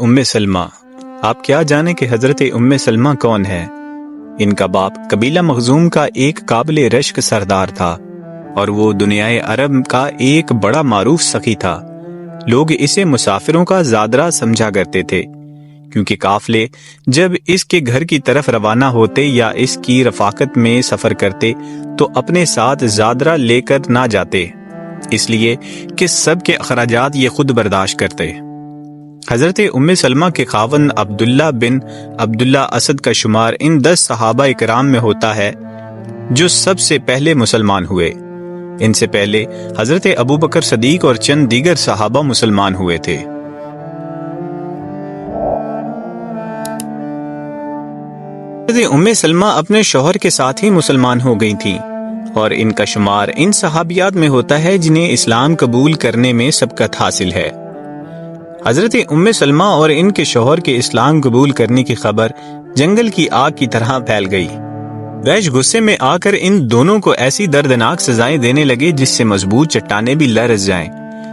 ام سلمہ۔ آپ کیا جانیں کہ حضرت ام سلمہ کون ہے؟ ان کا باپ قبیلہ مخزوم کا ایک قابل رشک سردار تھا اور وہ دنیائے عرب کا ایک بڑا معروف سخی تھا۔ لوگ اسے مسافروں کا زادرہ سمجھا کرتے تھے، کیونکہ قافلے جب اس کے گھر کی طرف روانہ ہوتے یا اس کی رفاقت میں سفر کرتے تو اپنے ساتھ زادرہ لے کر نہ جاتے، اس لیے کہ سب کے اخراجات یہ خود برداشت کرتے۔ حضرت ام سلمہ کے خاوند عبداللہ بن عبداللہ اسد کا شمار ان 10 صحابہ اکرام میں ہوتا ہے جو سب سے پہلے مسلمان ہوئے۔ ان سے پہلے حضرت ابو بکر صدیق اور چند دیگر صحابہ مسلمان ہوئے تھے۔ حضرت ام سلمہ اپنے شوہر کے ساتھ ہی مسلمان ہو گئی تھیں، اور ان کا شمار ان صحابیات میں ہوتا ہے جنہیں اسلام قبول کرنے میں سبقت حاصل ہے۔ حضرت ام سلمہ اور ان کے شوہر کے اسلام قبول کرنے کی خبر جنگل کی آگ کی طرح پھیل گئی۔ قریش غصے میں آ کر ان دونوں کو ایسی دردناک سزائیں دینے لگے جس سے مضبوط چٹانیں بھی لرز جائیں،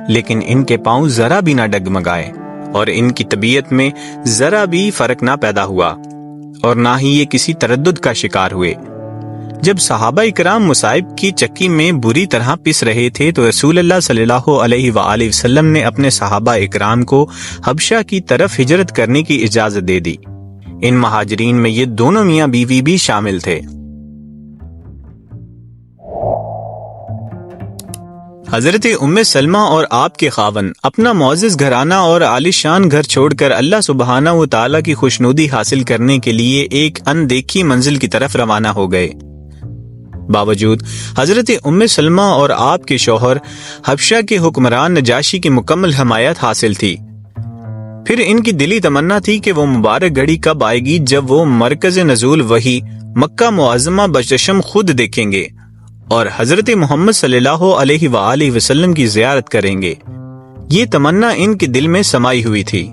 لیکن ان کے پاؤں ذرا بھی نہ ڈگمگائے اور ان کی طبیعت میں ذرا بھی فرق نہ پیدا ہوا، اور نہ ہی یہ کسی تردد کا شکار ہوئے۔ جب صحابہ اکرام مصائب کی چکی میں بری طرح پس رہے تھے تو رسول اللہ صلی اللہ علیہ وآلہ وسلم نے اپنے صحابہ اکرام کو حبشہ کی طرف ہجرت کرنے کی اجازت دے دی۔ ان مہاجرین میں یہ دونوں میاں بیوی بھی شامل تھے۔ حضرت ام سلمہ اور آپ کے خاوند اپنا معزز گھرانہ اور عالیشان گھر چھوڑ کر اللہ سبحانہ و تعالیٰ کی خوشنودی حاصل کرنے کے لیے ایک اندیکھی منزل کی طرف روانہ ہو گئے۔ باوجود حضرت ام سلمہ اور آپ کے شوہر حبشہ کے حکمران نجاشی کی مکمل حمایت حاصل تھی، پھر ان کی دلی تمنا تھی کہ وہ مبارک گھڑی کب آئے گی جب وہ مرکز نزول وحی مکہ معظمہ بچشم خود دیکھیں گے اور حضرت محمد صلی اللہ علیہ وآلہ وسلم کی زیارت کریں گے۔ یہ تمنا ان کے دل میں سمائی ہوئی تھی۔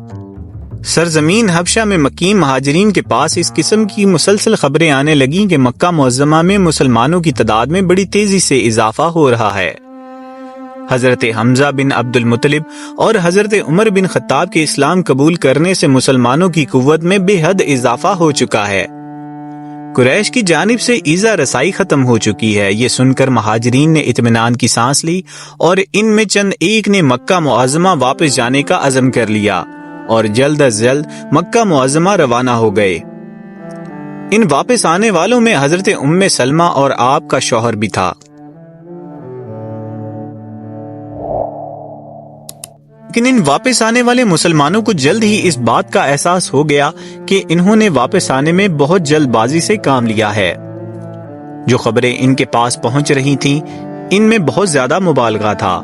سرزمین حبشہ میں مقیم مہاجرین کے پاس اس قسم کی مسلسل خبریں آنے لگیں کہ مکہ معظمہ میں مسلمانوں کی تعداد میں بڑی تیزی سے اضافہ ہو رہا ہے۔ حضرت حمزہ بن عبد المطلب اور حضرت عمر بن خطاب کے اسلام قبول کرنے سے مسلمانوں کی قوت میں بے حد اضافہ ہو چکا ہے۔ قریش کی جانب سے ایذا رسائی ختم ہو چکی ہے۔ یہ سن کر مہاجرین نے اطمینان کی سانس لی اور ان میں چند ایک نے مکہ معظمہ واپس جانے کا عزم کر لیا اور جلد از جلد مکہ معظمہ روانہ ہو گئے۔ ان واپس آنے والوں میں حضرت ام سلمہ اور آپ کا شوہر بھی تھا۔ لیکن ان واپس آنے والے مسلمانوں کو جلد ہی اس بات کا احساس ہو گیا کہ انہوں نے واپس آنے میں بہت جلد بازی سے کام لیا ہے۔ جو خبریں ان کے پاس پہنچ رہی تھیں ان میں بہت زیادہ مبالغہ تھا۔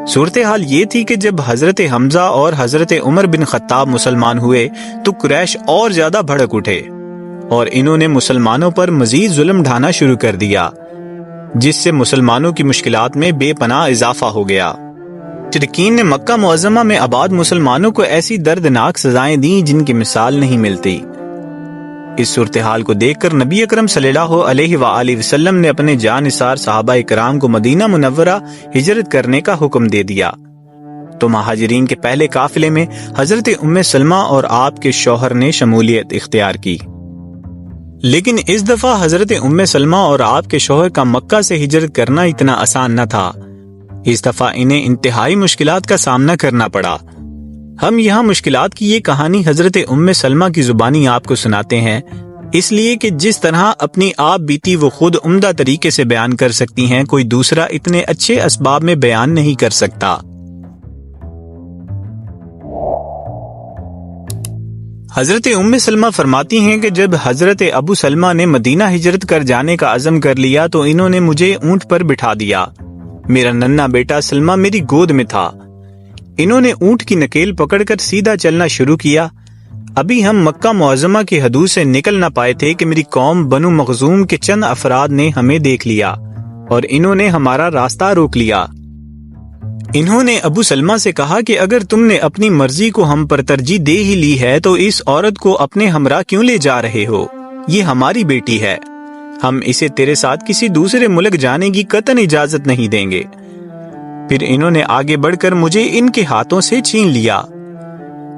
صورتحال یہ تھی کہ جب حضرت حمزہ اور حضرت عمر بن خطاب مسلمان ہوئے تو قریش اور زیادہ بھڑک اٹھے اور انہوں نے مسلمانوں پر مزید ظلم ڈھانا شروع کر دیا، جس سے مسلمانوں کی مشکلات میں بے پناہ اضافہ ہو گیا۔ مشرکین نے مکہ معظمہ میں آباد مسلمانوں کو ایسی دردناک سزائیں دیں جن کی مثال نہیں ملتی۔ اس صورتحال کو دیکھ کر نبی اکرم صلی اللہ علیہ وآلہ وسلم نے اپنے جانثار صحابہ اکرام کو مدینہ منورہ ہجرت کرنے کا حکم دے دیا۔ تو مہاجرین کے پہلے قافلے میں حضرت ام سلمہ اور آپ کے شوہر نے شمولیت اختیار کی۔ لیکن اس دفعہ حضرت ام سلمہ اور آپ کے شوہر کا مکہ سے ہجرت کرنا اتنا آسان نہ تھا۔ اس دفعہ انہیں انتہائی مشکلات کا سامنا کرنا پڑا۔ ہم یہاں مشکلات کی یہ کہانی حضرت ام سلمہ کی زبانی آپ کو سناتے ہیں، اس لیے کہ جس طرح اپنی آپ بیتی وہ خود عمدہ طریقے سے بیان کر سکتی ہیں، کوئی دوسرا اتنے اچھے اسباب میں بیان نہیں کر سکتا۔ حضرت ام سلمہ فرماتی ہیں کہ جب حضرت ابو سلمہ نے مدینہ ہجرت کر جانے کا عزم کر لیا تو انہوں نے مجھے اونٹ پر بٹھا دیا۔ میرا ننھا بیٹا سلمہ میری گود میں تھا۔ انہوں نے اونٹ کی نکیل پکڑ کر سیدھا چلنا شروع کیا۔ ابھی ہم مکہ معظمہ کی حدود سے نکل نہ پائے تھے کہ میری قوم بنو مخزوم کے چند افراد نے ہمیں دیکھ لیا اور انہوں نے ہمارا راستہ روک لیا۔ انہوں نے ابو سلمہ سے کہا کہ اگر تم نے اپنی مرضی کو ہم پر ترجیح دے ہی لی ہے تو اس عورت کو اپنے ہمراہ کیوں لے جا رہے ہو؟ یہ ہماری بیٹی ہے، ہم اسے تیرے ساتھ کسی دوسرے ملک جانے کی قطعاً اجازت نہیں دیں گے۔ پھر انہوں نے آگے بڑھ کر مجھے ان کے ہاتھوں سے چھین لیا۔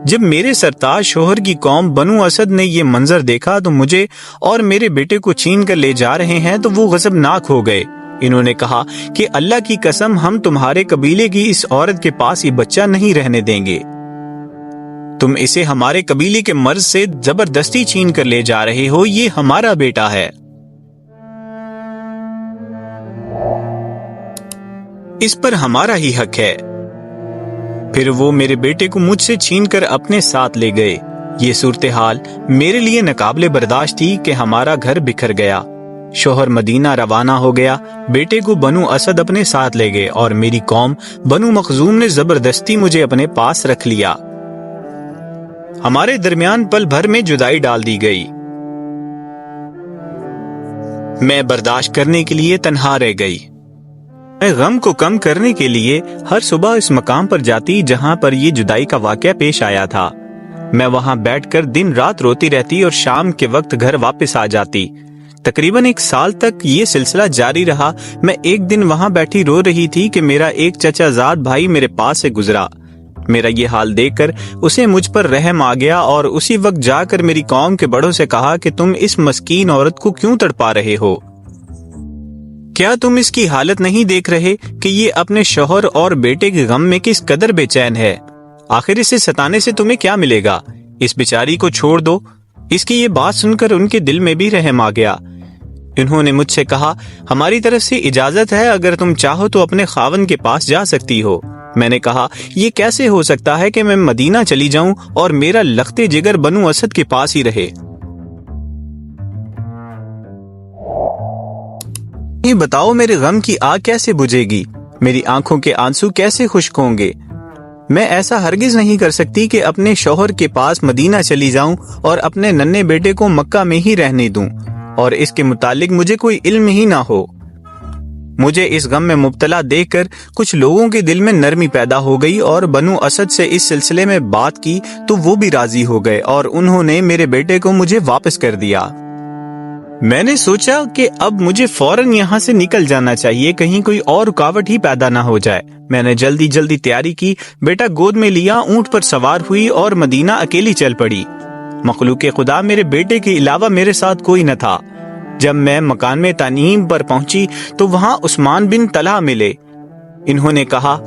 جب میرے سرتاج شوہر کی قوم بنو اسد نے یہ منظر دیکھا تو مجھے اور میرے بیٹے کو چھین کر لے جا رہے ہیں تو وہ غضبناک ہو گئے۔ انہوں نے کہا کہ اللہ کی قسم ہم تمہارے قبیلے کی اس عورت کے پاس یہ بچہ نہیں رہنے دیں گے، تم اسے ہمارے قبیلے کے مرد سے زبردستی چھین کر لے جا رہے ہو، یہ ہمارا بیٹا ہے، اس پر ہمارا ہی حق ہے۔ پھر وہ میرے بیٹے کو مجھ سے چھین کر اپنے ساتھ لے گئے۔ یہ صورتحال میرے لیے ناقابل برداشت تھی کہ ہمارا گھر بکھر گیا۔ شوہر مدینہ روانہ ہو گیا، بیٹے کو بنو اسد اپنے ساتھ لے گئے اور میری قوم بنو مخزوم نے زبردستی مجھے اپنے پاس رکھ لیا۔ ہمارے درمیان پل بھر میں جدائی ڈال دی گئی۔ میں برداشت کرنے کے لیے تنہا رہ گئی۔ میں غم کو کم کرنے کے لیے ہر صبح اس مقام پر جاتی جہاں پر یہ جدائی کا واقعہ پیش آیا تھا۔ میں وہاں بیٹھ کر دن رات روتی رہتی اور شام کے وقت گھر واپس آ جاتی۔ تقریباً 1 سال تک یہ سلسلہ جاری رہا۔ میں ایک دن وہاں بیٹھی رو رہی تھی کہ میرا ایک چچا زاد بھائی میرے پاس سے گزرا۔ میرا یہ حال دیکھ کر اسے مجھ پر رحم آ گیا اور اسی وقت جا کر میری قوم کے بڑوں سے کہا کہ تم اس مسکین عورت کو کیوں تڑپا رہے ہو؟ کیا تم اس کی حالت نہیں دیکھ رہے کہ یہ اپنے شوہر اور بیٹے کے غم میں کس قدر بے چین ہے؟ آخر اسے ستانے سے تمہیں کیا ملے گا؟ اس بیچاری کو چھوڑ دو۔ اس کی یہ بات سن کر ان کے دل میں بھی رحم آ گیا۔ انہوں نے مجھ سے کہا ہماری طرف سے اجازت ہے، اگر تم چاہو تو اپنے خاوند کے پاس جا سکتی ہو۔ میں نے کہا یہ کیسے ہو سکتا ہے کہ میں مدینہ چلی جاؤں اور میرا لخت جگر بنو اسد کے پاس ہی رہے؟ یہ بتاؤ میرے غم کی آگ کیسے بجھے گی؟ میری آنکھوں کے آنسو کیسے خشک ہوں گے؟ میں ایسا ہرگز نہیں کر سکتی کہ اپنے شوہر کے پاس مدینہ چلی جاؤں اور اپنے ننھے بیٹے کو مکہ میں ہی رہنے دوں اور اس کے متعلق مجھے کوئی علم ہی نہ ہو۔ مجھے اس غم میں مبتلا دیکھ کر کچھ لوگوں کے دل میں نرمی پیدا ہو گئی اور بنو اسد سے اس سلسلے میں بات کی تو وہ بھی راضی ہو گئے اور انہوں نے میرے بیٹے کو مجھے واپس کر دیا۔ میں نے سوچا کہ اب مجھے فوراً یہاں سے نکل جانا چاہیے، کہیں کوئی اور رکاوٹ ہی پیدا نہ ہو جائے۔ میں نے جلدی تیاری کی، بیٹا گود میں لیا، اونٹ پر سوار ہوئی اور مدینہ اکیلی چل پڑی۔ مخلوق خدا میرے بیٹے کے علاوہ میرے ساتھ کوئی نہ تھا۔ جب میں مکان میں تنعیم پر پہنچی تو وہاں عثمان بن طلحہ ملے۔ انہوں نے کہا